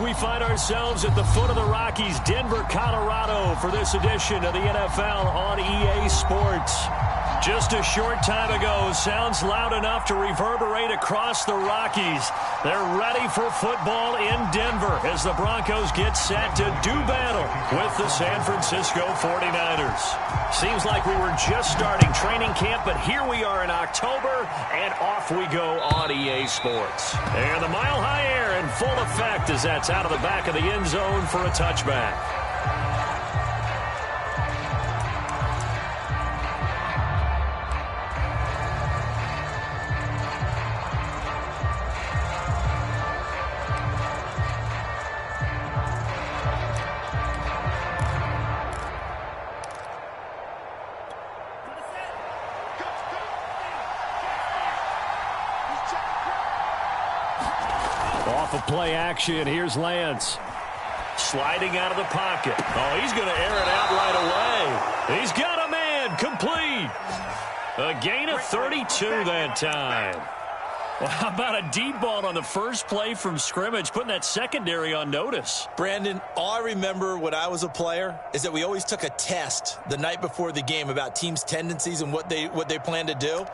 We find ourselves at the foot of the Rockies, Denver, Colorado, for this edition of the NFL on EA Sports. Just a short time ago, sounds loud enough to reverberate across the Rockies. They're ready for football in Denver as the Broncos get set to do battle with the San Francisco 49ers. Seems like we were just starting training camp, but here we are in October, and off we go on EA Sports. And the mile-high air in full effect as that's out of the back of the end zone for a touchback. Off of play action, here's Lance. Sliding out of the pocket. Oh, he's going to air it out right away. He's got a man, complete. A gain of 32 that time. Well, how about a deep ball on the first play from scrimmage, putting that secondary on notice? Brandon, all I remember when I was a player is that we always took a test the night before the game about teams' tendencies and what they plan to do.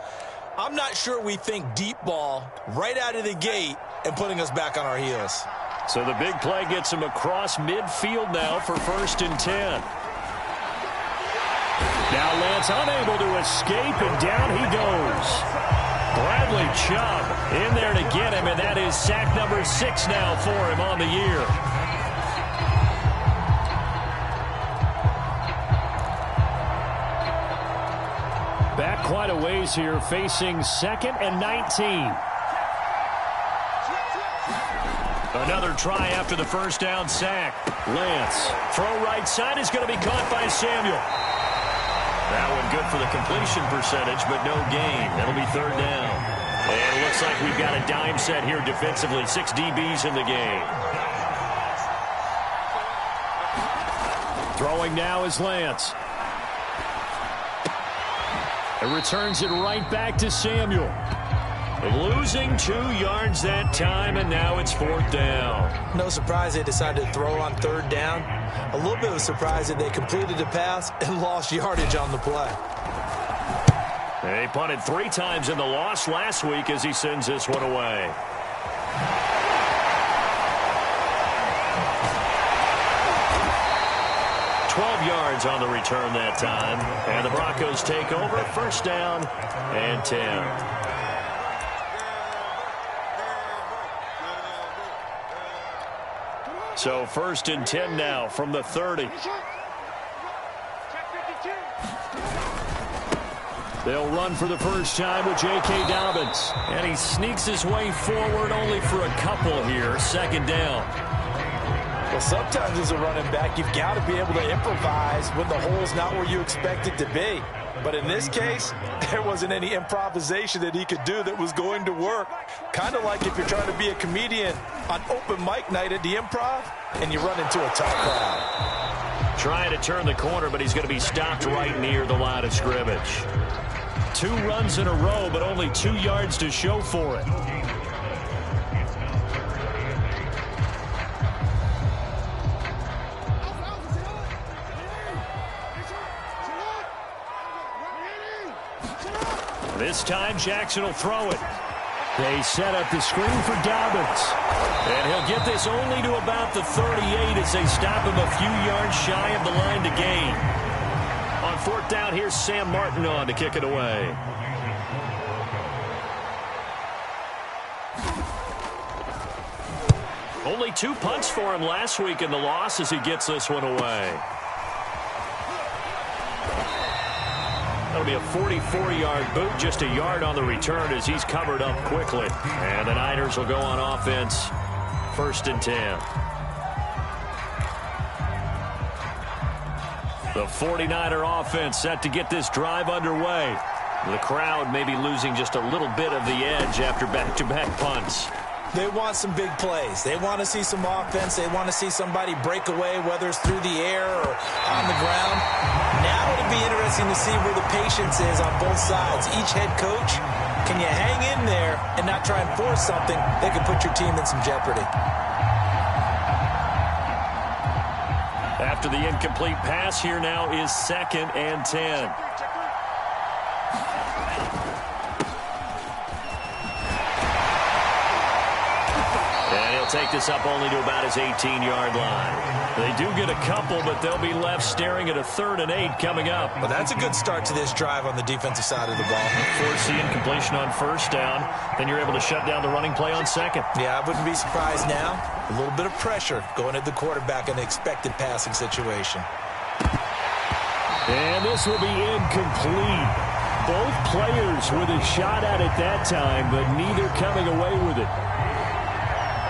I'm not sure we think deep ball right out of the gate and putting us back on our heels. So the big play gets him across midfield now for 1st and 10. Now Lance unable to escape, and down he goes. Bradley Chubb in there to get him, and that is sack number 6 now for him on the year. Back quite a ways here, facing 2nd and 19. Another try after the first down sack. Lance, throw right side is going to be caught by Samuel. That one good for the completion percentage, but no gain. That'll be 3rd down. And it looks like we've got a dime set here defensively. 6 DBs in the game. Throwing now is Lance. It returns it right back to Samuel. Losing 2 yards that time, and now it's 4th down. No surprise they decided to throw on 3rd down. A little bit of a surprise that they completed the pass and lost yardage on the play. They punted 3 times in the loss last week as he sends this one away. Yards on the return that time, and the Broncos take over. 1st down and 10. So 1st and 10 now from the 30. They'll run for the first time with J.K. Dobbins, and he sneaks his way forward only for a couple here. 2nd down. Well, sometimes as a running back, you've got to be able to improvise when the hole's not where you expect it to be. But in this case, there wasn't any improvisation that he could do that was going to work. Kind of like if you're trying to be a comedian on open mic night at the Improv and you run into a tough crowd. Trying to turn the corner, but he's going to be stopped right near the line of scrimmage. 2 runs in a row, but only 2 yards to show for it. This time, Jackson will throw it. They set up the screen for Dobbins. And he'll get this only to about the 38 as they stop him a few yards shy of the line to gain. On 4th down, here's Sam Martin on to kick it away. Only 2 punts for him last week in the loss as he gets this one away. That'll be a 44-yard boot, just a yard on the return as he's covered up quickly. And the Niners will go on offense, 1st and 10. The 49er offense set to get this drive underway. The crowd may be losing just a little bit of the edge after back-to-back punts. They want some big plays. They want to see some offense. They want to see somebody break away, whether it's through the air or on the ground. Now it'll be interesting to see where the patience is on both sides. Each head coach, can you hang in there and not try and force something that could put your team in some jeopardy? After the incomplete pass, here now is 2nd and 10. And he'll take this up only to about his 18-yard line. They do get a couple, but they'll be left staring at a 3rd and 8 coming up. Well, that's a good start to this drive on the defensive side of the ball. Force the incompletion on 1st down. Then you're able to shut down the running play on 2nd. Yeah, I wouldn't be surprised now. A little bit of pressure going at the quarterback in the expected passing situation. And this will be incomplete. Both players with a shot at it that time, but neither coming away with it.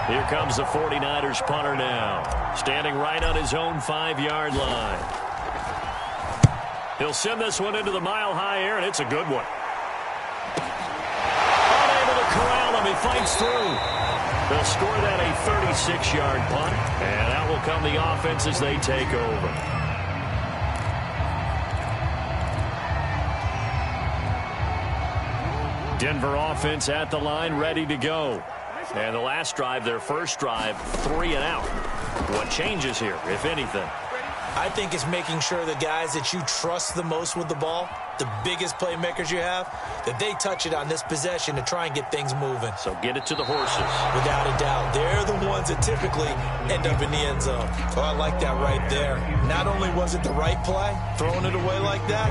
Here comes the 49ers punter now, standing right on his own 5-yard line. He'll send this one into the mile-high air, and it's a good one. Unable to corral him. He fights through. They'll score that a 36-yard punt, and out will come the offense as they take over. Denver offense at the line, ready to go. And the last drive, their first drive, 3 and out. What changes here, if anything? I think it's making sure the guys that you trust the most with the ball, the biggest playmakers you have, that they touch it on this possession to try and get things moving. So get it to the horses. Without a doubt. They're the ones that typically end up in the end zone. Oh, I like that right there. Not only was it the right play, throwing it away like that,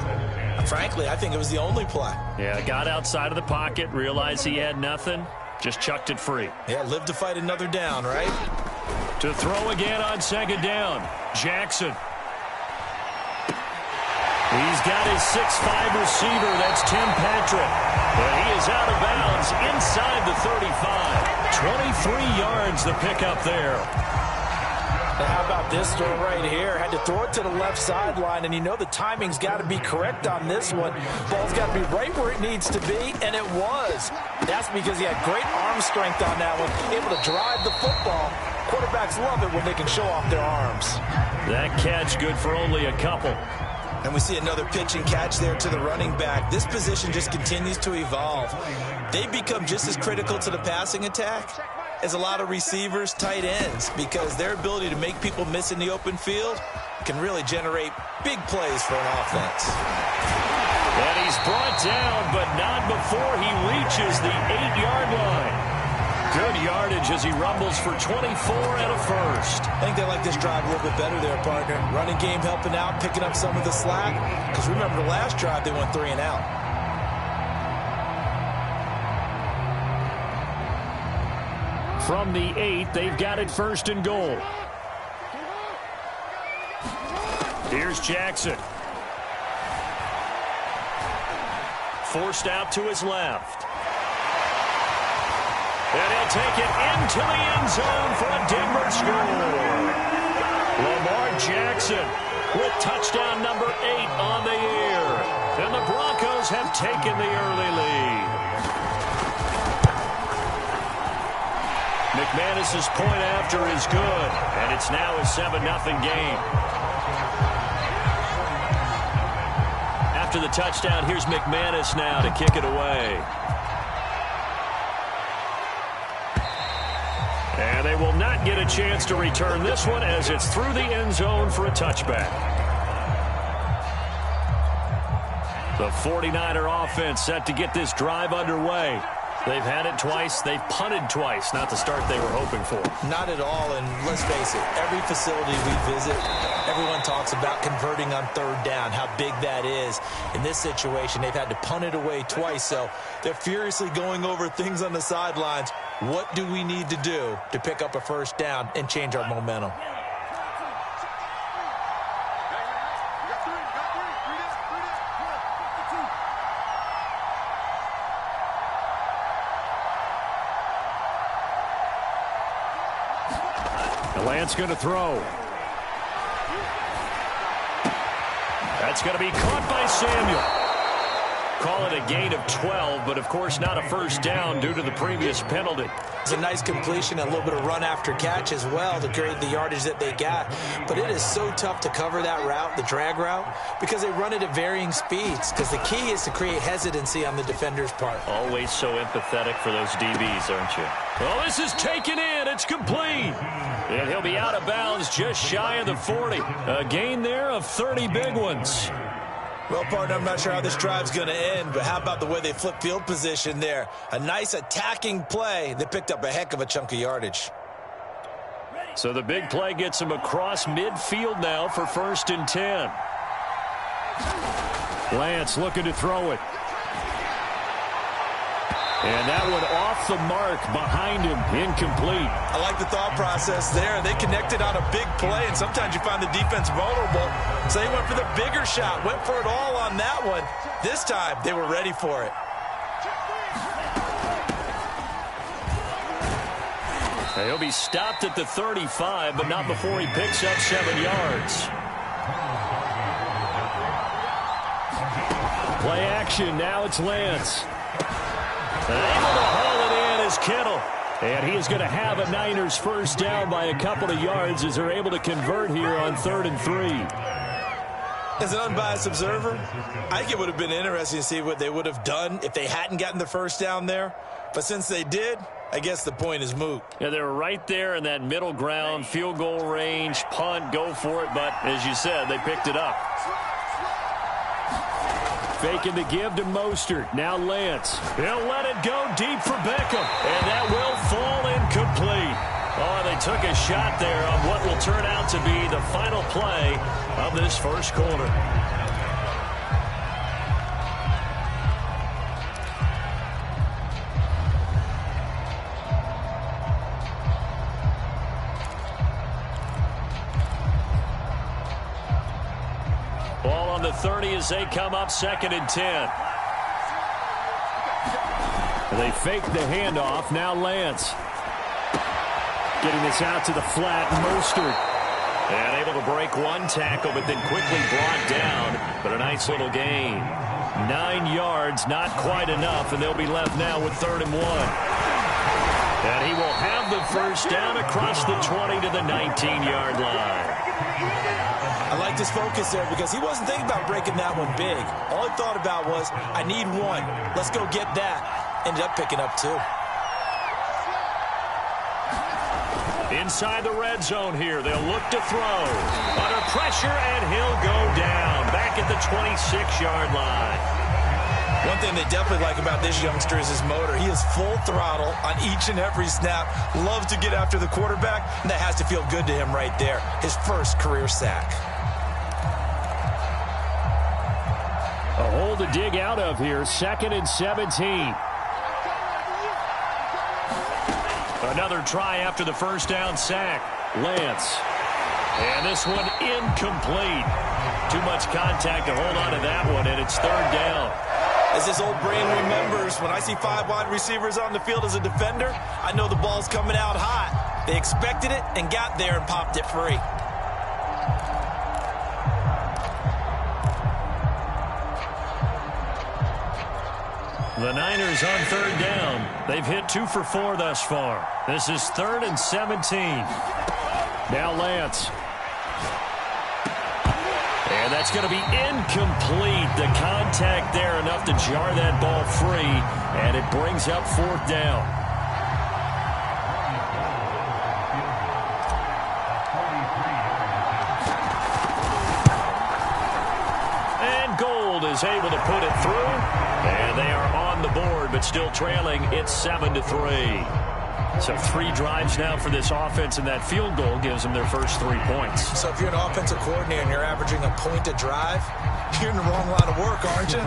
frankly, I think it was the only play. Yeah, got outside of the pocket, realized he had nothing. Just chucked it free. Yeah, live to fight another down, right? To throw again on 2nd down. Jackson. He's got his 6'5" receiver. That's Tim Patrick. And he is out of bounds inside the 35. 23 yards the pickup there. Now, how about this throw right here? Had to throw it to the left sideline, and you know the timing's got to be correct on this one. Ball's got to be right where it needs to be, and it was. That's because he had great arm strength on that one, able to drive the football. Quarterbacks love it when they can show off their arms. That catch good for only a couple. And we see another pitch and catch there to the running back. This position just continues to evolve. They become just as critical to the passing attack as a lot of receivers, tight ends, because their ability to make people miss in the open field can really generate big plays for an offense. And he's brought down, but not before he reaches the 8-yard line. Good yardage as he rumbles for 24 and a first. I think they like this drive a little bit better there, partner. Running game helping out, picking up some of the slack. Because remember the last drive, they went 3 and out. From the 8, they've got it 1st and goal. Here's Jackson. Forced out to his left. And he'll take it into the end zone for a Denver score. Lamar Jackson with touchdown number 8 on the year. And the Broncos have taken the early lead. McManus's point after is good, and it's now a 7-0 game. After the touchdown, here's McManus now to kick it away. And they will not get a chance to return this one as it's through the end zone for a touchback. The 49er offense set to get this drive underway. They've had it twice. They've punted twice. Not the start they were hoping for. Not at all, and let's face it, every facility we visit, everyone talks about converting on 3rd down, how big that is. In this situation, they've had to punt it away twice, so they're furiously going over things on the sidelines. What do we need to do to pick up a 1st down and change our momentum? Lance going to throw. That's going to be caught by Samuel. Call it a gain of 12, but of course not a 1st down due to the previous penalty. It's a nice completion, a little bit of run after catch as well to create the yardage that they got. But it is so tough to cover that route, the drag route, because they run it at varying speeds. Because the key is to create hesitancy on the defender's part. Always so empathetic for those DBs, aren't you? Well, this is taken in. It's complete. And he'll be out of bounds just shy of the 40. A gain there of 30 big ones. Well, partner, I'm not sure how this drive's going to end, but how about the way they flip field position there? A nice attacking play. They picked up a heck of a chunk of yardage. So the big play gets him across midfield now for 1st and 10. Lance looking to throw it. And that one off the mark behind him, incomplete. I like the thought process there. They connected on a big play, and sometimes you find the defense vulnerable. So they went for the bigger shot, went for it all on that one. This time, they were ready for it. He'll be stopped at the 35, but not before he picks up 7 yards. Play action, now it's Lance. Able to haul it in is Kittle. And he is going to have a Niners first down by a couple of yards as they're able to convert here on 3rd and 3. As an unbiased observer, I think it would have been interesting to see what they would have done if they hadn't gotten the first down there. But since they did, I guess the point is moot. Yeah, they were right there in that middle ground, field goal range, punt, go for it. But as you said, they picked it up. Faking the give to Mostert. Now Lance. He'll let it go deep for Beckham. And that will fall incomplete. Oh, they took a shot there on what will turn out to be the final play of this first quarter. Ball on the 30 as they come up 2nd and 10. They fake the handoff. Now Lance. Getting this out to the flat. Mostert. And able to break one tackle, but then quickly brought down. But a nice little gain. 9 yards, not quite enough, and they'll be left now with 3rd and 1. And he will have the first down across the 20 to the 19-yard line. I like this focus there because he wasn't thinking about breaking that one big. All he thought about was, I need one. Let's go get that. Ended up picking up 2. Inside the red zone here. They'll look to throw. Under pressure, and he'll go down. Back at the 26-yard line. One thing they definitely like about this youngster is his motor. He is full throttle on each and every snap. Loves to get after the quarterback, and that has to feel good to him right there. His first career sack. A hole to dig out of here. 2nd and 17. Another try after the first down sack. Lance. And this one incomplete. Too much contact to hold on to that one, and it's 3rd down. As his old brain remembers, when I see 5 wide receivers on the field as a defender, I know the ball's coming out hot. They expected it and got there and popped it free. The Niners on 3rd down. They've hit 2 for 4 thus far. This is 3rd and 17. Now Lance. And that's going to be incomplete. The contact there enough to jar that ball free. And it brings up 4th down. And Gold is able to put it through. And they are on the board, but still trailing. It's 7-3. So 3 drives now for this offense, and that field goal gives them their first 3 points. So if you're an offensive coordinator and you're averaging a point a drive, you're in the wrong line of work, aren't you?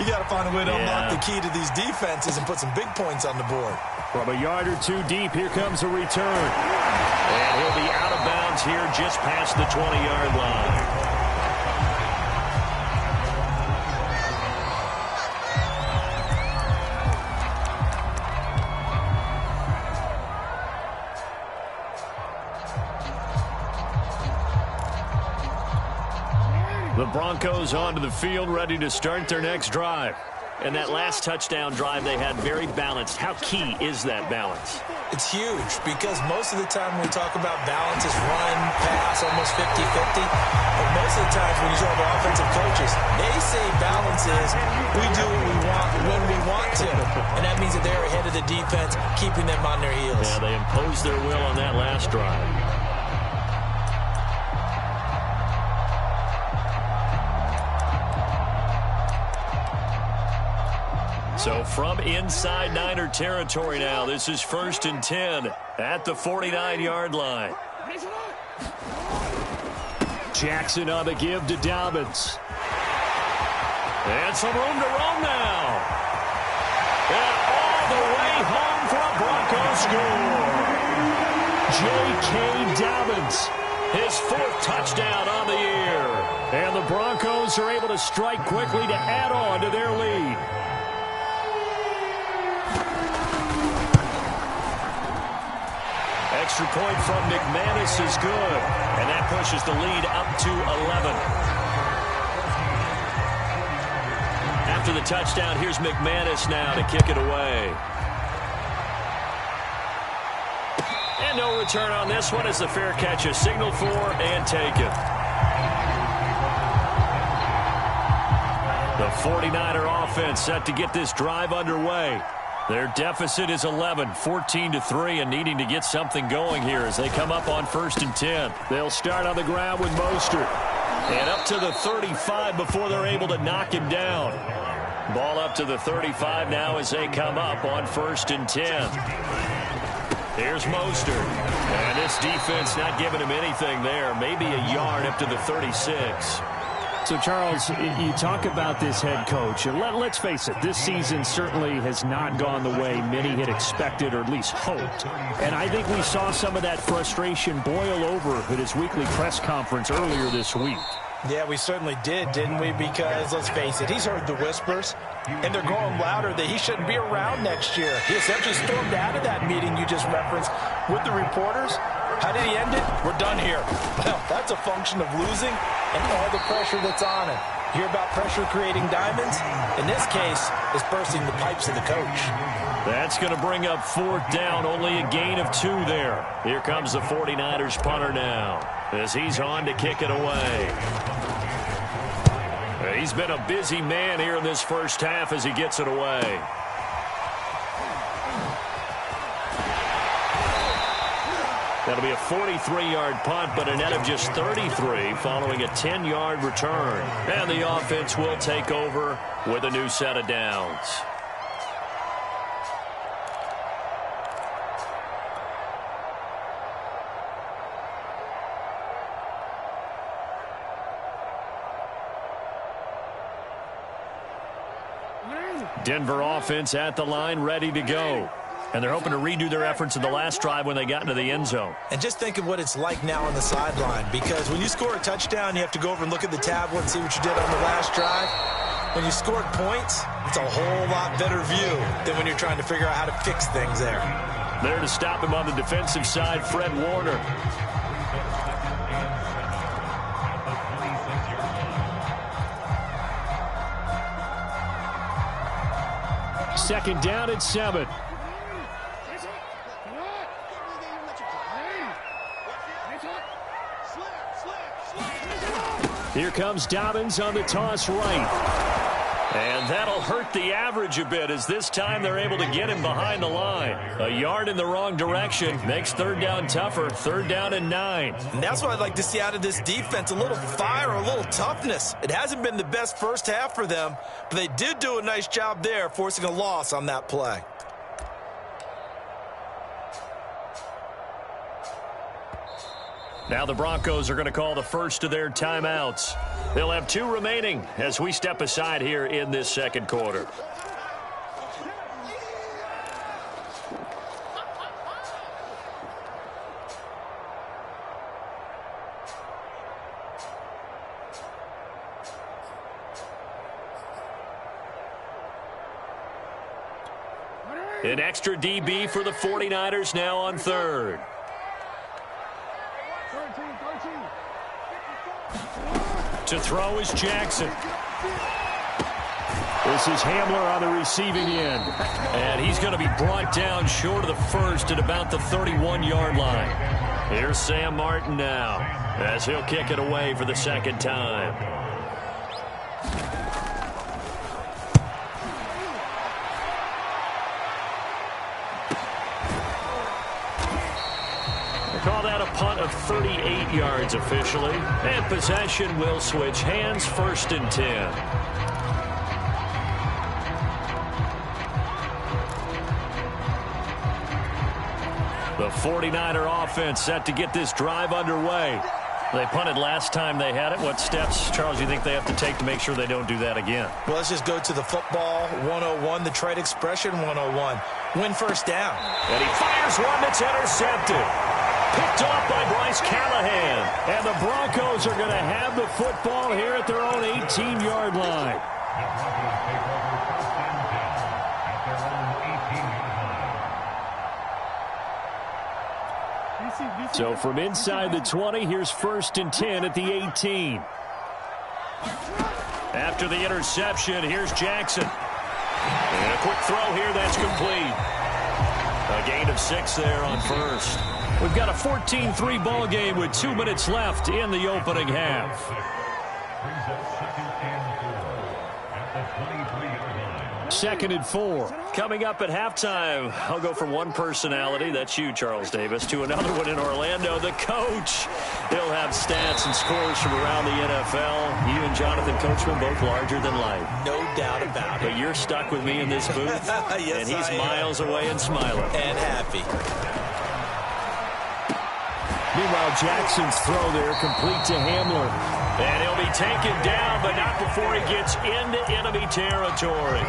You got to find a way to unlock the key to these defenses and put some big points on the board. From a yard or 2 deep, here comes a return. And he'll be out of bounds here just past the 20-yard line. The Broncos onto the field, ready to start their next drive. And that last touchdown drive they had very balanced. How key is that balance? It's huge because most of the time when we talk about balance, it's run, pass, almost 50-50. But most of the times when you talk about offensive coaches, they say balance is we do what we want when we want to. And that means that they're ahead of the defense, keeping them on their heels. Yeah, they imposed their will on that last drive. So from inside Niner territory now, this is 1st and 10 at the 49-yard line. Jackson on the give to Dobbins. And some room to roam now. And all the way home for a Broncos score. J.K. Dobbins, his 4th touchdown on the year. And the Broncos are able to strike quickly to add on to their lead. Extra point from McManus is good, and that pushes the lead up to 11. After the touchdown, here's McManus now to kick it away. And no return on this one as the fair catch is signaled for and taken. The 49er offense set to get this drive underway. Their deficit is 11, 14-3, and needing to get something going here as they come up on 1st and 10. They'll start on the ground with Mostert. And up to the 35 before they're able to knock him down. Ball up to the 35 now as they come up on 1st and 10. Here's Mostert. And this defense not giving him anything there. Maybe a yard up to the 36. So, Charles, you talk about this head coach, and let's face it, this season certainly has not gone the way many had expected or at least hoped. And I think we saw some of that frustration boil over at his weekly press conference earlier this week. Yeah, we certainly did, didn't we? Because, let's face it, he's heard the whispers, and they're growing louder that he shouldn't be around next year. He essentially stormed out of that meeting you just referenced with the reporters. How did he end it? We're done here. Well, that's a function of losing and all the pressure that's on him. Hear about pressure creating diamonds? In this case, it's bursting the pipes of the coach. That's going to bring up 4th down, only a gain of 2 there. Here comes the 49ers punter now as he's on to kick it away. He's been a busy man here in this first half as he gets it away. That'll be a 43-yard punt, but a net of just 33 following a 10-yard return. And the offense will take over with a new set of downs. Denver offense at the line, ready to go. And they're hoping to redo their efforts in the last drive when they got into the end zone. And just think of what it's like now on the sideline, because when you score a touchdown, you have to go over and look at the tablet and see what you did on the last drive. When you scored points, it's a whole lot better view than when you're trying to figure out how to fix things there. There to stop him on the defensive side, Fred Warner. Second down at 7. Here comes Dobbins on the toss right. And that'll hurt the average a bit as this time they're able to get him behind the line. A yard in the wrong direction makes 3rd down tougher. 3rd down and 9. And that's what I'd like to see out of this defense, a little fire, a little toughness. It hasn't been the best first half for them, but they did do a nice job there, forcing a loss on that play. Now the Broncos are going to call the first of their timeouts. They'll have 2 remaining as we step aside here in this second quarter. An extra DB for the 49ers now on 3rd. To throw is Jackson. This is Hamler on the receiving end. And he's going to be brought down short of the first at about the 31-yard line. Here's Sam Martin now as he'll kick it away for the second time. Call that a punt of 38 yards officially. And possession will switch hands, 1st and 10. The 49er offense set to get this drive underway. They punted last time they had it. What steps, Charles, do you think they have to take to make sure they don't do that again? Well, let's just go to the football 101, the trade expression 101. Win first down. And he fires one that's intercepted. Picked off by Bryce Callahan. And the Broncos are going to have the football here at their own 18-yard line. So from inside the 20, here's 1st and 10 at the 18. After the interception, here's Jackson. And a quick throw here, that's complete. A gain of 6 there on first. We've got a 14-3 ball game with 2 minutes left in the opening half. 2nd and 4. Coming up at halftime, I'll go from one personality, that's you, Charles Davis, to another one in Orlando, the coach. He'll have stats and scores from around the NFL. You and Jonathan Coachman both larger than life. No doubt about it. But you're stuck with me in this booth, yes, and he's miles away and smiling. And happy. Meanwhile, Jackson's throw there complete to Hamler. And he'll be taken down, but not before he gets into enemy territory.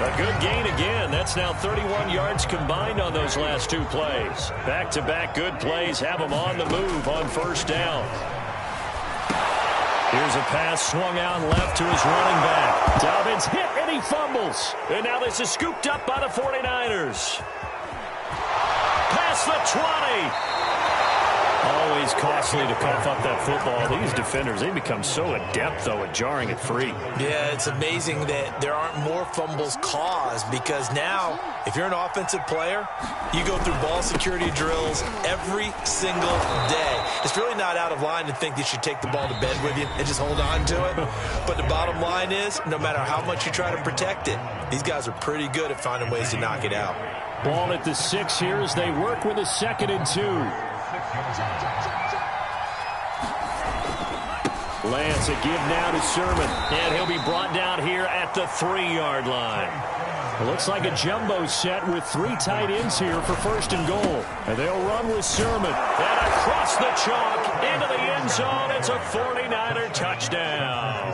A good gain again. That's now 31 yards combined on those last 2 plays. Back-to-back good plays have him on the move on first down. Here's a pass swung out left to his running back. Dobbins hit and he fumbles. And now this is scooped up by the 49ers. Past the 20. Always costly to cough up that football. These defenders, they become so adept, though, at jarring it free. Yeah, it's amazing that there aren't more fumbles caused because now, if you're an offensive player, you go through ball security drills every single day. It's really not out of line to think that you take the ball to bed with you and just hold on to it. But the bottom line is, no matter how much you try to protect it, these guys are pretty good at finding ways to knock it out. Ball at the 6 here as they work with a 2nd and 2. Lance, a give now to Sermon. And he'll be brought down here at the 3-yard line. It looks like a jumbo set with 3 tight ends here for 1st and goal. And they'll run with Sermon. And across the chalk into the end zone. It's a 49er touchdown.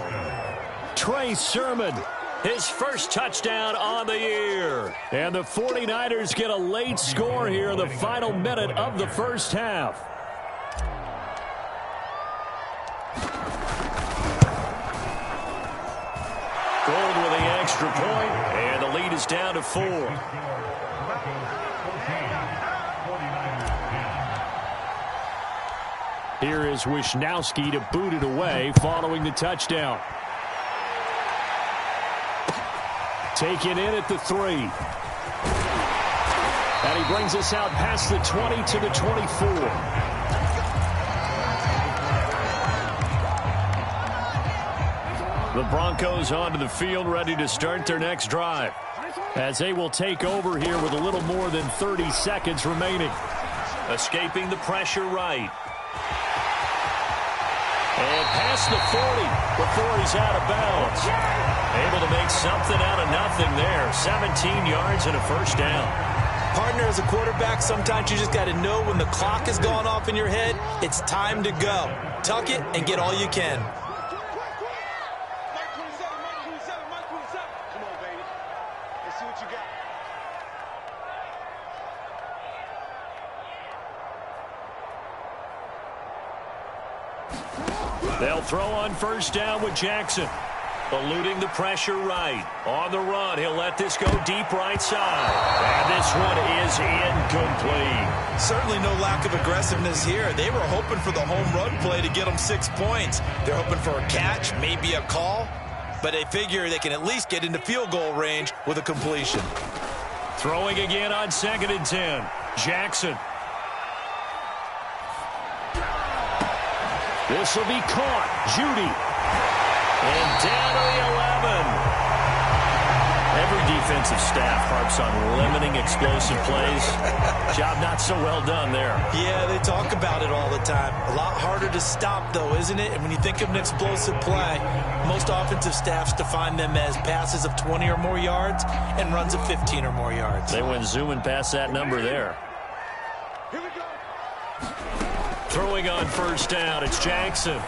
Trey Sermon. His first touchdown on the year. And the 49ers get a late score here in the final minute of the first half. Gold with the extra point, and the lead is down to 4. Here is Wisnowski to boot it away following the touchdown. Taken in at the 3. And he brings us out past the 20 to the 24. The Broncos onto the field, ready to start their next drive. As they will take over here with a little more than 30 seconds remaining. Escaping the pressure right. And past the 40 before he's out of bounds. Able to make something out of nothing there. 17 yards and a first down. Partner, as a quarterback, sometimes you just got to know when the clock has gone off in your head, it's time to go. Tuck it and get all you can. They'll throw on first down with Jackson. Eluding the pressure right. On the run, he'll let this go deep right side. And this one is incomplete. Certainly no lack of aggressiveness here. They were hoping for the home run play to get them 6 points. They're hoping for a catch, maybe a call. but they figure they can at least get into field goal range with a completion. Throwing again on 2nd and 10. Jackson. This will be caught. Judy. And down to the 11. Every defensive staff harps on limiting explosive plays. Job not so well done there. Yeah, they talk about it all the time. A lot harder to stop, though, isn't it? And when you think of an explosive play, most offensive staffs define them as passes of 20 or more yards and runs of 15 or more yards. They went zooming past that number there. Throwing on 1st down, it's Jackson.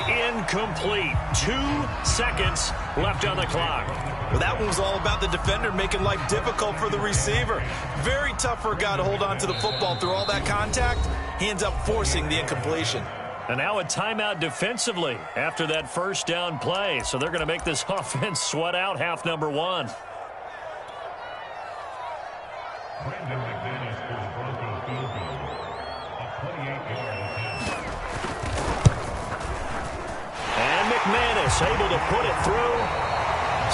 Incomplete. 2 seconds left on the clock. Well, that one was all about the defender making life difficult for the receiver. Very tough for a guy to hold on to the football through all that contact. He ends up forcing the incompletion. And now a timeout defensively after that 1st down play. So they're going to make this offense sweat out half number 1. McManus able to put it through.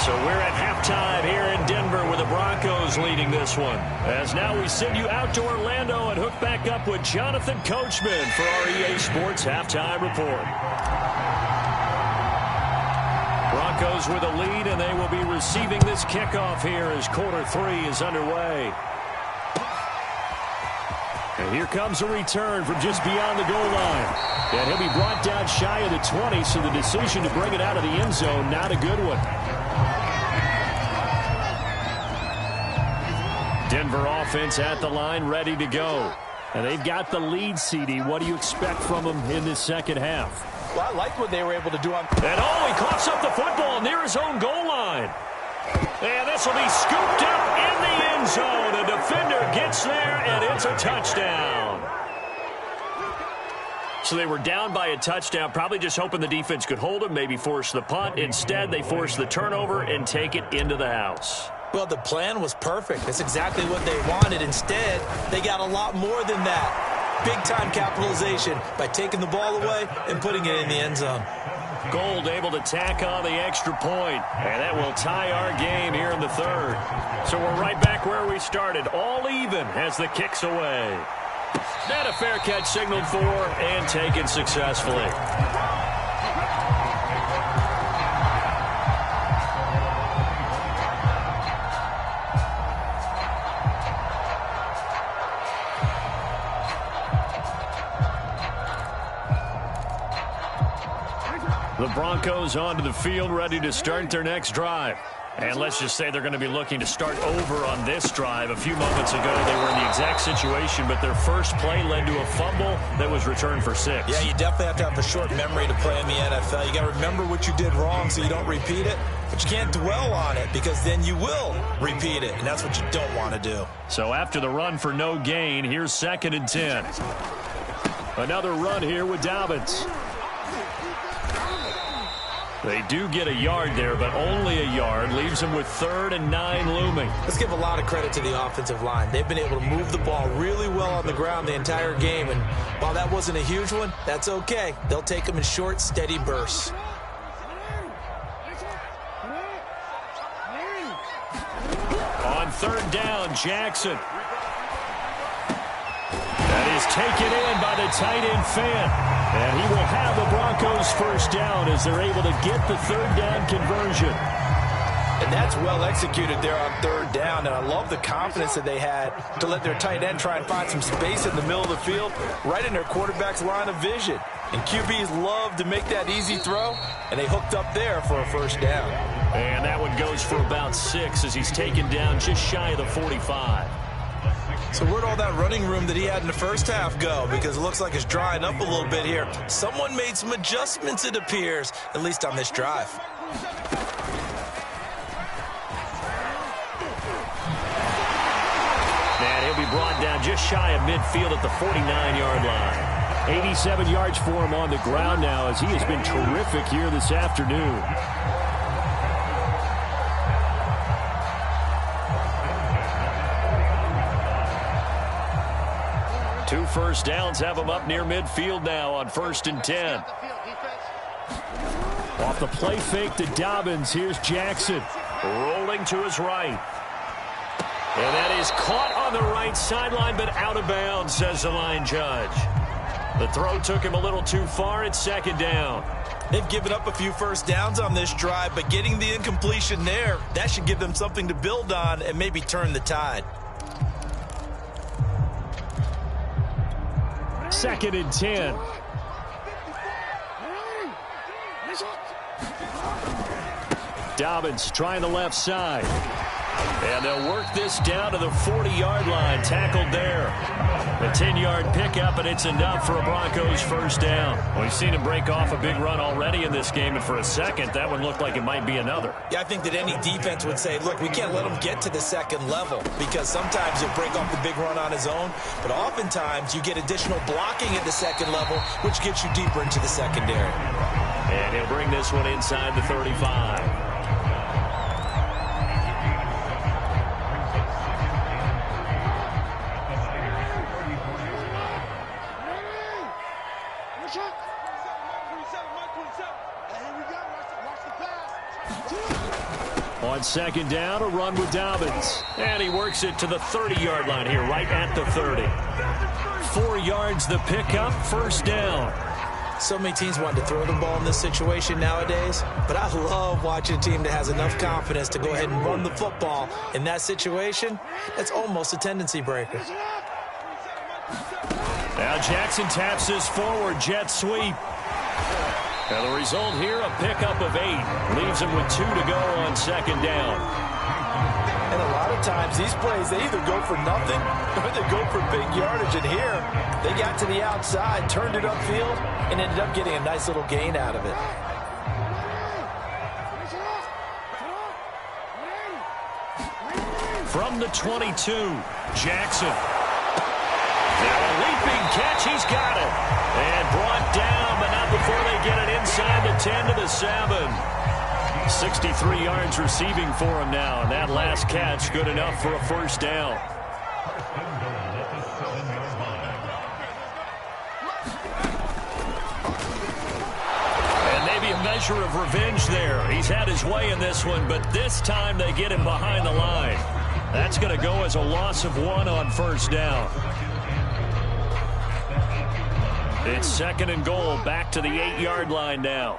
So we're at halftime here in Denver with the Broncos leading this one. As now we send you out to Orlando and hook back up with Jonathan Coachman for our EA Sports Halftime Report. Broncos with a lead, and they will be receiving this kickoff here as quarter 3 is underway. And here comes a return from just beyond the goal line. And he'll be brought down shy of the 20, so the decision to bring it out of the end zone, not a good one. Denver offense at the line, ready to go. And they've got the lead, CD. What do you expect from them in this second half? Well, I like what they were able to do on... And he coughs up the football near his own goal line. And this will be scooped up in the end zone. The defender gets there, and it's a touchdown. So they were down by a touchdown, probably just hoping the defense could hold them, maybe force the punt. Instead, they force the turnover and take it into the house. Well, the plan was perfect. That's exactly what they wanted. Instead, they got a lot more than that. Big-time capitalization by taking the ball away and putting it in the end zone. Gold able to tack on the extra point, and that will tie our game here in the 3rd. So we're right back where we started, all even as the kick's away. And a fair catch signaled for and taken successfully. The Broncos onto the field, ready to start their next drive. And let's just say they're going to be looking to start over on this drive. A few moments ago, they were in the exact situation, but their first play led to a fumble that was returned for 6. Yeah, you definitely have to have a short memory to play in the NFL. You got to remember what you did wrong so you don't repeat it, but you can't dwell on it because then you will repeat it, and that's what you don't want to do. So after the run for no gain, here's 2nd and 10. Another run here with Dobbins. They do get a yard there, but only a yard. Leaves them with 3rd and 9 looming. Let's give a lot of credit to the offensive line. They've been able to move the ball really well on the ground the entire game, and while that wasn't a huge one, that's okay. They'll take them in short, steady bursts. On 3rd down, Jackson. That is taken in by the tight end Fant. And he will have the Broncos 1st down as they're able to get the 3rd down conversion. And that's well executed there on 3rd down. And I love the confidence that they had to let their tight end try and find some space in the middle of the field, right in their quarterback's line of vision. And QBs love to make that easy throw, and they hooked up there for a 1st down. And that one goes for about 6 as he's taken down just shy of the 45. So where'd all that running room that he had in the first half go? Because it looks like it's drying up a little bit here. Someone made some adjustments, it appears, at least on this drive. And he'll be brought down just shy of midfield at the 49-yard line. 87 yards for him on the ground now as he has been terrific here this afternoon. Two 1st downs have him up near midfield now on 1st and 10. Off the play fake to Dobbins. Here's Jackson. Rolling to his right. And that is caught on the right sideline, but out of bounds, says the line judge. The throw took him a little too far. It's second down. They've given up a few first downs on this drive, but getting the incompletion there, that should give them something to build on and maybe turn the tide. Second and 10. Dobbins trying the left side. And they'll work this down to the 40-yard line. Tackled there. A 10-yard pickup, and it's enough for a Broncos first down. We've seen him break off a big run already in this game, and for a second, that one looked like it might be another. Yeah, I think that any defense would say, look, we can't let him get to the second level, because sometimes he'll break off the big run on his own, but oftentimes you get additional blocking at the second level, which gets you deeper into the secondary. And he'll bring this one inside the 35. On second down, a run with Dobbins. And he works it to the 30-yard line here, right at the 30. 4 yards the pickup, first down. So many teams want to throw the ball in this situation nowadays, but I love watching a team that has enough confidence to go ahead and run the football. In that situation, that's almost a tendency breaker. Now Jackson taps this forward, jet sweep. Now the result here, a pickup of 8. Leaves him with 2 to go on second down. And a lot of times these plays, they either go for nothing or they go for big yardage. And here, they got to the outside, turned it upfield, and ended up getting a nice little gain out of it. From the 22, Jackson. Now a leaping catch, he's got it. And brought down, but not before they get it inside the 10 to the 7. 63 yards receiving for him now, and that last catch good enough for a first down. And maybe a measure of revenge there. He's had his way in this one, but this time they get him behind the line. That's going to go as a loss of 1 on first down. It's second and goal, back to the 8-yard line now.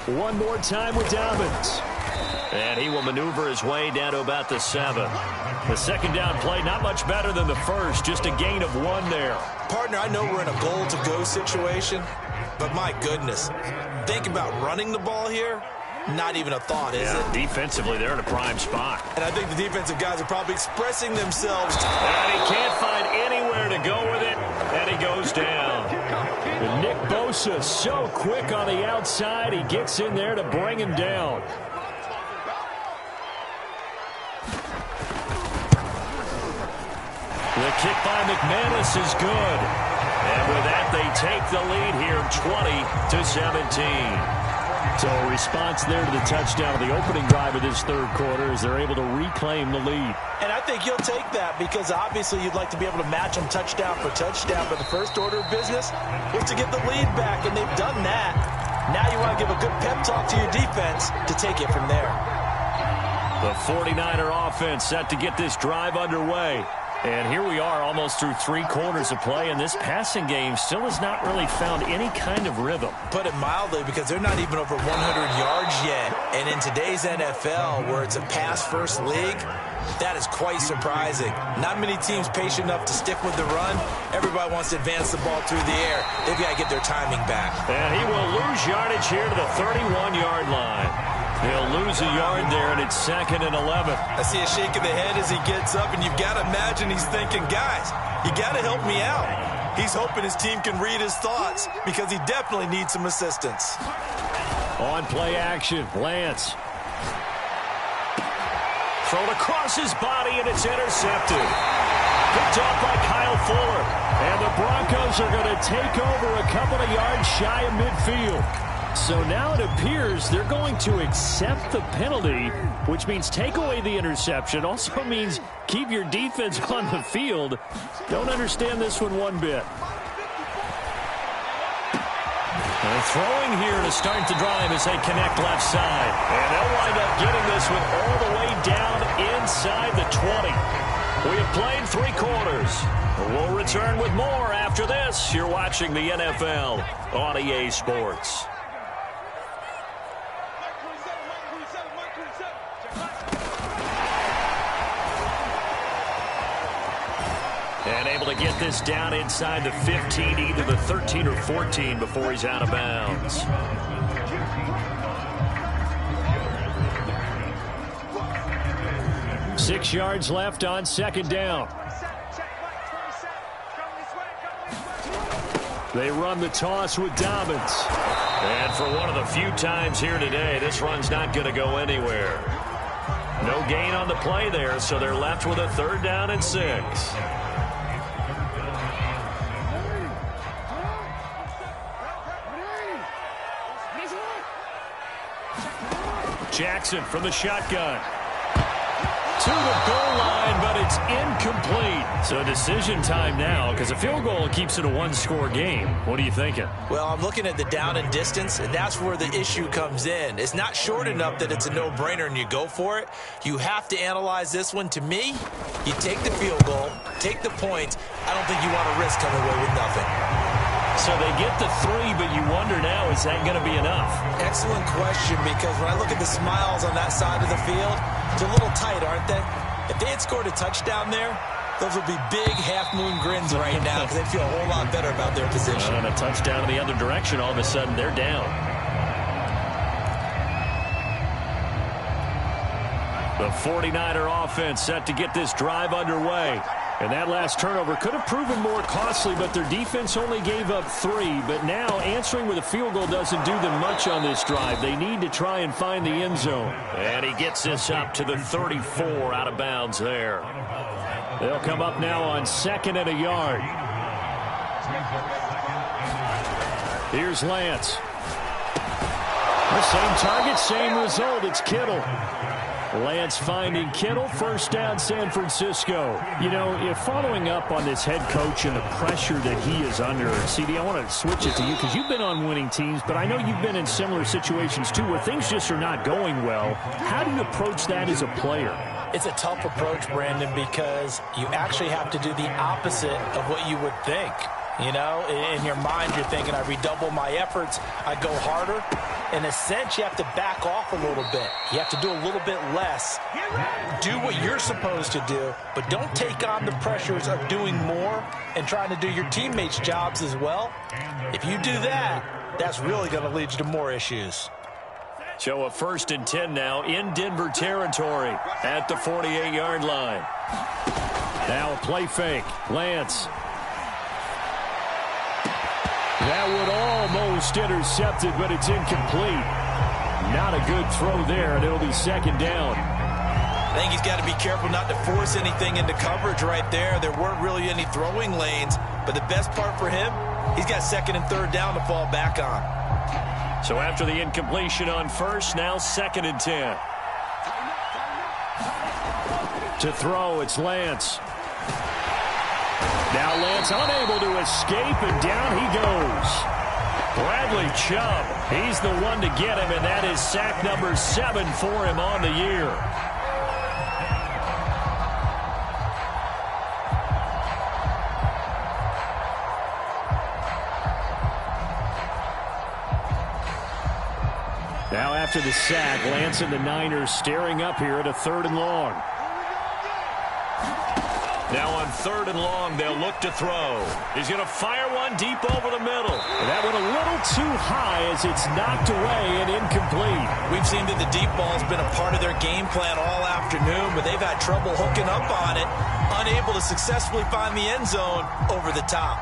One more time with Dobbins. And he will maneuver his way down to about the 7. The second down play, not much better than the first, just a gain of 1 there. Partner, I know we're in a goal-to-go situation, but my goodness, think about running the ball here. Not even a thought, is it? Defensively, they're in a prime spot. And I think the defensive guys are probably expressing themselves. And he can't find anywhere to go with it, and he goes down. And Nick Bosa so quick on the outside, he gets in there to bring him down. The kick by McManus is good. And with that, they take the lead here, 20-17. So a response there to the touchdown of the opening drive of this third quarter as they're able to reclaim the lead. And I think you'll take that because obviously you'd like to be able to match them touchdown for touchdown, but the first order of business was to get the lead back, and they've done that. Now you want to give a good pep talk to your defense to take it from there. The 49er offense set to get this drive underway. And here we are almost through 3 quarters of play, and this passing game still has not really found any kind of rhythm. Put it mildly, because they're not even over 100 yards yet. And in today's NFL, where it's a pass-first league, that is quite surprising. Not many teams patient enough to stick with the run. Everybody wants to advance the ball through the air. They've got to get their timing back. And he will lose yardage here to the 31-yard line. He'll lose a yard there, and it's second and 11. I see a shake of the head as he gets up, and you've got to imagine he's thinking, guys, you got to help me out. He's hoping his team can read his thoughts because he definitely needs some assistance. On play action, Lance. Thrown across his body, and it's intercepted. Picked off by Kyle Fuller. And the Broncos are going to take over a couple of yards shy of midfield. So now it appears they're going to accept the penalty, which means take away the interception. Also means keep your defense on the field. Don't understand this one bit. They're throwing here to start the drive as they connect left side. And they'll wind up getting this one all the way down inside the 20. We have played 3 quarters. We'll return with more after this. You're watching the NFL on EA Sports. And able to get this down inside the 15, either the 13 or 14 before he's out of bounds. Six yards left on second down. They run the toss with Dobbins. And for one of the few times here today, this run's not going to go anywhere. No gain on the play there, so they're left with a 3rd down and 6. Jackson from the shotgun. To the goal line, but it's incomplete. So decision time now, because a field goal keeps it a 1-score game. What are you thinking? Well, I'm looking at the down and distance, and that's where the issue comes in. It's not short enough that it's a no-brainer and you go for it. You have to analyze this one. To me, you take the field goal, take the points. I don't think you want to risk coming away with nothing. So they get the 3, but you wonder now, is that going to be enough? Excellent question, because when I look at the smiles on that side of the field, it's a little tight, aren't they? If they had scored a touchdown there, those would be big half-moon grins right now because they'd feel a whole lot better about their position. And a touchdown in the other direction, all of a sudden they're down. The 49er offense set to get this drive underway. And that last turnover could have proven more costly, but their defense only gave up 3. But now answering with a field goal doesn't do them much on this drive. They need to try and find the end zone. And he gets this up to the 34, out of bounds there. They'll come up now on 2nd and a yard. Here's Lance. The same target, same result. It's Kittle. Lance finding Kittle, 1st down San Francisco. You know, if following up on this head coach and the pressure that he is under, CD, I want to switch it to you because you've been on winning teams, but I know you've been in similar situations too where things just are not going well. How do you approach that as a player? It's a tough approach, Brandon, because you actually have to do the opposite of what you would think. You know, in your mind, you're thinking, I redouble my efforts, I go harder. In a sense, you have to back off a little bit. You have to do a little bit less. Do what you're supposed to do, but don't take on the pressures of doing more and trying to do your teammates' jobs as well. If you do that, that's really going to lead you to more issues. So a 1st and 10 now in Denver territory at the 48-yard line. Now a play fake. Lance. That would almost intercepted, but it's incomplete. Not a good throw there, and it'll be 2nd down. I think he's got to be careful not to force anything into coverage right there. There weren't really any throwing lanes, but the best part for him, he's got 2nd and 3rd down to fall back on. So after the incompletion on 1st, now 2nd and 10. To throw, it's Lance. Now Lance unable to escape, and down he goes. Bradley Chubb, he's the one to get him, and that is sack number 7 for him on the year. Now after the sack, Lance and the Niners staring up here at a 3rd and long. Now on 3rd and long, they'll look to throw. He's going to fire one deep over the middle. That one a little too high as it's knocked away and incomplete. We've seen that the deep ball's been a part of their game plan all afternoon, but they've had trouble hooking up on it, unable to successfully find the end zone over the top.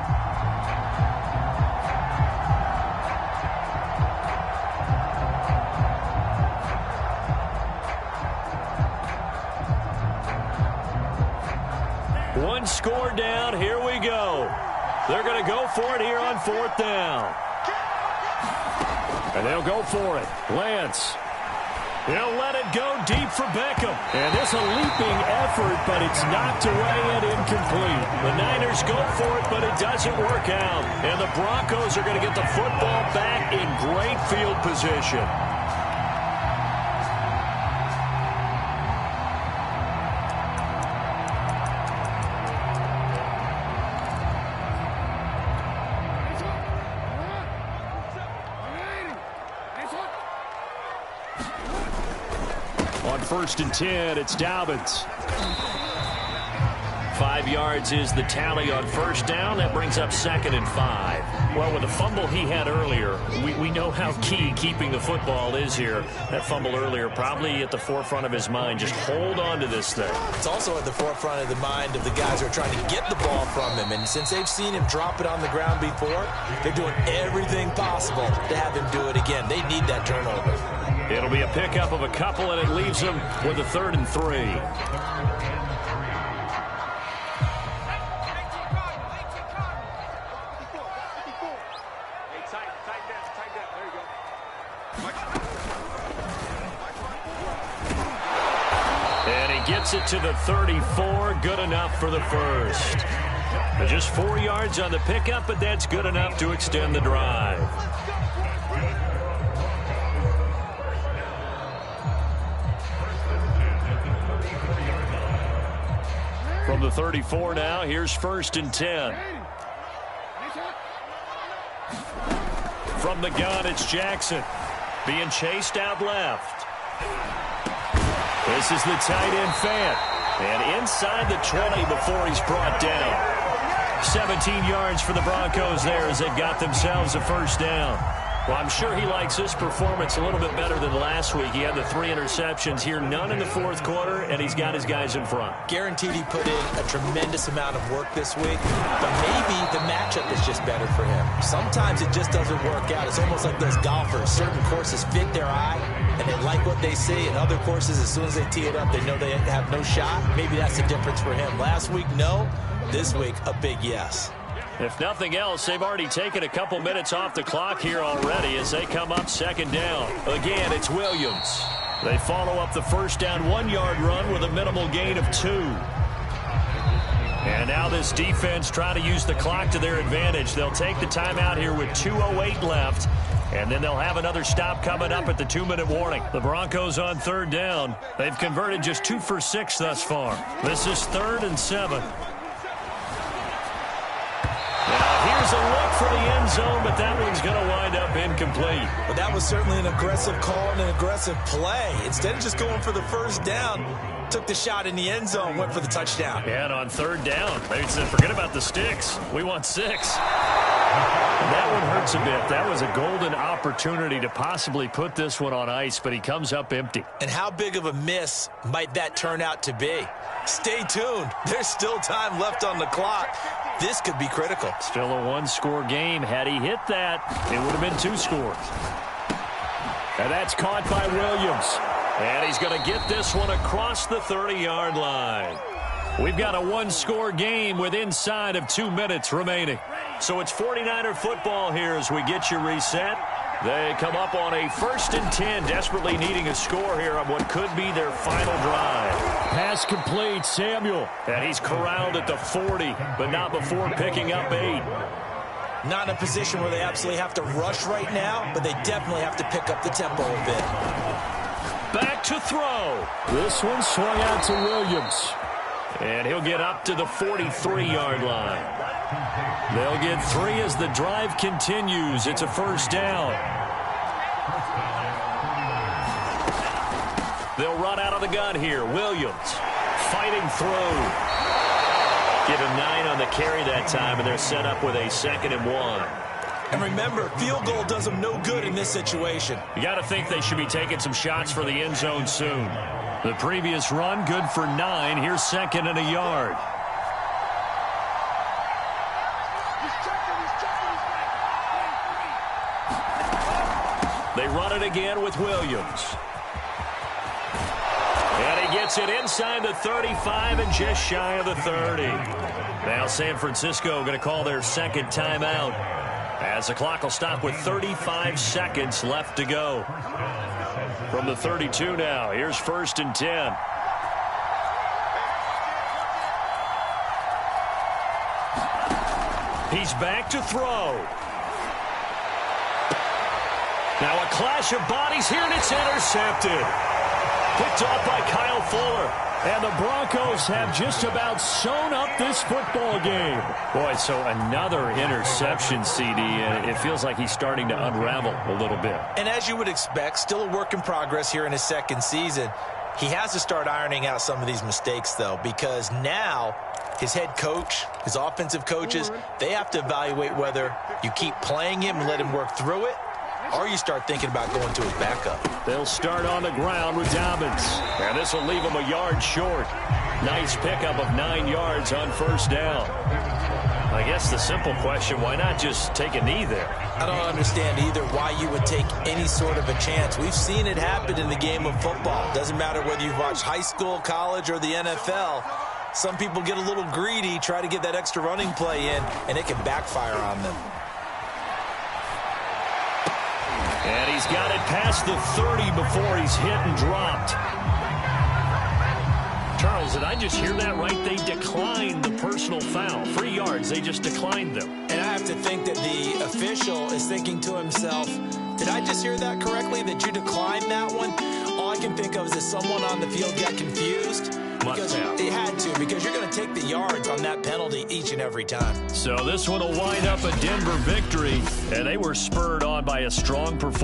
One score down. Here we go. They're going to go for it here on 4th down. And they'll go for it. Lance. He'll let it go deep for Beckham. And it's a leaping effort, but it's knocked away and incomplete. The Niners go for it, but it doesn't work out. And the Broncos are going to get the football back in great field position. On 1st and 10, it's Dobbins. 5 yards is the tally on 1st down. That brings up 2nd and 5. Well, with the fumble he had earlier, we know how key keeping the football is here. That fumble earlier probably at the forefront of his mind. Just hold on to this thing. It's also at the forefront of the mind of the guys who are trying to get the ball from him. And since they've seen him drop it on the ground before, they're doing everything possible to have him do it again. They need that turnover. It'll be a pickup of a couple, and it leaves them with a 3rd and 3. And he gets it to the 34. Good enough for the first. Just 4 yards on the pickup, but that's good enough to extend the drive. From the 34 now, here's 1st and 10. From the gun, it's Jackson. Being chased out left. This is the tight end Fant. And inside the 20 before he's brought down. 17 yards for the Broncos there as they've got themselves a 1st down. Well, I'm sure he likes this performance a little bit better than last week. He had the 3 interceptions here, none in the 4th quarter, and he's got his guys in front. Guaranteed he put in a tremendous amount of work this week, but maybe the matchup is just better for him. Sometimes it just doesn't work out. It's almost like those golfers. Certain courses fit their eye, and they like what they see, and other courses, as soon as they tee it up, they know they have no shot. Maybe that's the difference for him. Last week, no. This week, a big yes. If nothing else, they've already taken a couple minutes off the clock here already as they come up 2nd down. Again, it's Williams. They follow up the 1st down 1-yard run with a minimal gain of 2. And now this defense trying to use the clock to their advantage. They'll take the timeout here with 2:08 left. And then they'll have another stop coming up at the 2-minute warning. The Broncos on 3rd down. They've converted just 2 for 6 thus far. This is 3rd and 7. Here's a look for the end zone, but that one's going to wind up incomplete. But that was certainly an aggressive call and an aggressive play. Instead of just going for the 1st down, took the shot in the end zone, went for the touchdown. And on 3rd down, they said, forget about the sticks. We want 6. That one hurts a bit. That was a golden opportunity to possibly put this one on ice, but he comes up empty. And how big of a miss might that turn out to be? Stay tuned. There's still time left on the clock. This could be critical. Still a 1-score game. Had he hit that, it would have been 2 scores. And that's caught by Williams. And he's going to get this one across the 30-yard line. We've got a 1-score game with inside of 2 minutes remaining. So it's 49er football here as we get you reset. They come up on a 1st and 10, desperately needing a score here on what could be their final drive. Pass complete, Samuel. And he's corralled at the 40, but not before picking up 8. Not in a position where they absolutely have to rush right now, but they definitely have to pick up the tempo a bit. Back to throw. This one swung out to Williams. And he'll get up to the 43-yard line. They'll get 3 as the drive continues. It's a 1st down. They'll run out of the gun here. Williams fighting through. Give him 9 on the carry that time, and they're set up with a 2nd and 1. And remember, field goal does them no good in this situation. You got to think they should be taking some shots for the end zone soon. The previous run, good for 9. Here's 2nd and a yard. They run it again with Williams. And he gets it inside the 35 and just shy of the 30. Now San Francisco going to call their 2nd timeout. As the clock will stop with 35 seconds left to go. From the 32 now, here's 1st and 10. He's back to throw. Now a clash of bodies here, and it's intercepted. Picked off by Kyle Fuller. And the Broncos have just about sewn up this football game. Boy, so another interception, CD, and it feels like he's starting to unravel a little bit. And as you would expect, still a work in progress here in his second season. He has to start ironing out some of these mistakes, though, because now his head coach, his offensive coaches, they have to evaluate whether you keep playing him and let him work through it, or you start thinking about going to his backup. They'll start on the ground with Dobbins. And this will leave him a yard short. Nice pickup of 9 yards on 1st down. I guess the simple question, why not just take a knee there? I don't understand either why you would take any sort of a chance. We've seen it happen in the game of football. Doesn't matter whether you've watched high school, college, or the NFL. Some people get a little greedy, try to get that extra running play in, and it can backfire on them. And he's got it past the 30 before he's hit and dropped. Charles, did I just hear that right? They declined the personal foul. 3 yards, they just declined them. And I have to think that the official is thinking to himself, did I just hear that correctly, that you declined that one? All I can think of is that someone on the field got confused. Because they had to, because you're going to take the yards on that penalty each and every time. So this one will wind up a Denver victory, and they were spurred on by a strong performance.